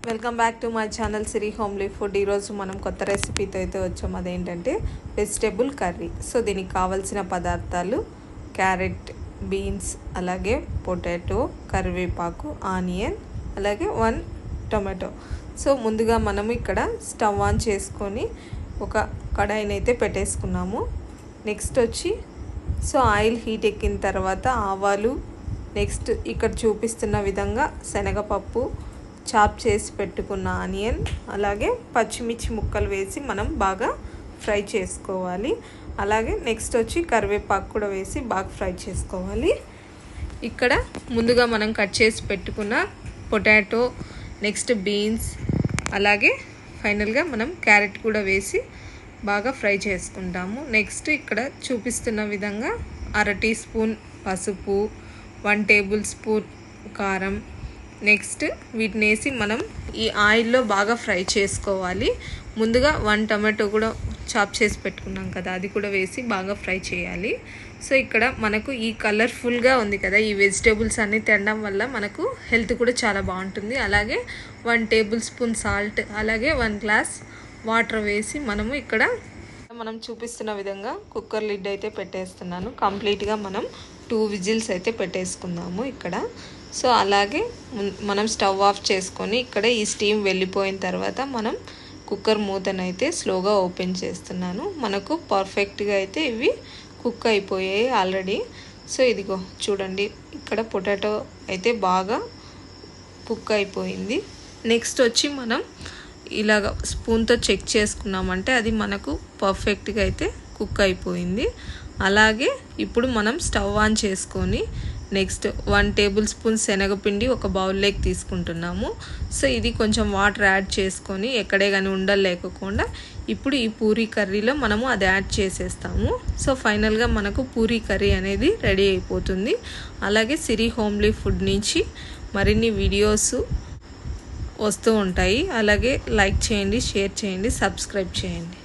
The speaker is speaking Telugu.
Welcome back to my channel Siri homely food. ఈరోజు మనం కొత్త రెసిపీతో అయితే వచ్చాము. అదేంటంటే వెజిటేబుల్ కర్రీ. సో దీనికి కావాల్సిన పదార్థాలు క్యారెట్, బీన్స్, అలాగే పొటాటో, కరివేపాకు, ఆనియన్, అలాగే 1 టొమాటో. సో ముందుగా మనం ఇక్కడ స్టవ్ ఆన్ చేసుకొని ఒక కడాయిని అయితే పెట్టేసుకున్నాము. నెక్స్ట్ వచ్చి ఆయిల్ హీట్ ఎక్కిన తర్వాత ఆవాలు, నెక్స్ట్ ఇక్కడ చూపిస్తున్న విధంగా శనగపప్పు, చాప్ చేసి పెట్టుకున్న ఆనియన్, అలాగే పచ్చిమిర్చి ముక్కలు వేసి మనం బాగా ఫ్రై చేసుకోవాలి. అలాగే నెక్స్ట్ వచ్చి కరివేపాకు కూడా వేసి బాగా ఫ్రై చేసుకోవాలి. ఇక్కడ ముందుగా మనం కట్ చేసి పెట్టుకున్న పొటాటో, నెక్స్ట్ బీన్స్, అలాగే ఫైనల్గా మనం క్యారెట్ కూడా వేసి బాగా ఫ్రై చేసుకుంటాము. నెక్స్ట్ ఇక్కడ చూపిస్తున్న విధంగా 1/2 టీ స్పూన్ పసుపు, 1 టేబుల్ స్పూన్ కారం, నెక్స్ట్ వీటిని వేసి మనం ఈ ఆయిల్లో బాగా ఫ్రై చేసుకోవాలి. ముందుగా 1 టమాటో కూడా చాప్ చేసి పెట్టుకున్నాం కదా, అది కూడా వేసి బాగా ఫ్రై చేయాలి. సో ఇక్కడ మనకు ఈ కలర్ఫుల్గా ఉంది కదా, ఈ వెజిటేబుల్స్ అన్నీ తినడం వల్ల మనకు హెల్త్ కూడా చాలా బాగుంటుంది. అలాగే 1 టేబుల్ స్పూన్ సాల్ట్, అలాగే 1 గ్లాస్ వాటర్ వేసి మనము ఇక్కడ మనం చూపిస్తున్న విధంగా కుక్కర్ లిడ్ అయితే పెట్టేస్తున్నాను. కంప్లీట్గా మనం 2 విజిల్స్ అయితే పెట్టేసుకుందాము ఇక్కడ. సో అలాగే మనం స్టవ్ ఆఫ్ చేసుకొని ఇక్కడ ఈ స్టీమ్ వెళ్ళిపోయిన తర్వాత మనం కుక్కర్ మూతనైతే స్లోగా ఓపెన్ చేస్తున్నాను. మనకు పర్ఫెక్ట్గా అయితే ఇవి కుక్ అయిపోయాయి ఆల్రెడీ. సో ఇదిగో చూడండి, ఇక్కడ పొటాటో అయితే బాగా కుక్ అయిపోయింది. నెక్స్ట్ వచ్చి మనం ఇలాగ స్పూన్తో చెక్ చేసుకున్నామంటే అది మనకు పర్ఫెక్ట్గా అయితే కుక్ అయిపోయింది. అలాగే ఇప్పుడు మనం స్టవ్ ఆన్ చేసుకొని నెక్స్ట్ 1 టేబుల్ స్పూన్ శనగపిండి ఒక బౌల్లోకి తీసుకుంటున్నాము. సో ఇది కొంచెం వాటర్ యాడ్ చేసుకొని ఎక్కడే కానీ ఉండలు లేకుండా ఇప్పుడు ఈ పూరీ కర్రీలో మనము అది యాడ్ చేసేస్తాము. సో ఫైనల్గా మనకు పూరీ కర్రీ అనేది రెడీ అయిపోతుంది. అలాగే సిరి హోమ్లీ ఫుడ్ నుంచి మరిన్ని వీడియోస్ వస్తూ ఉంటాయి. అలాగే లైక్ చేయండి, షేర్ చేయండి, సబ్స్క్రైబ్ చేయండి.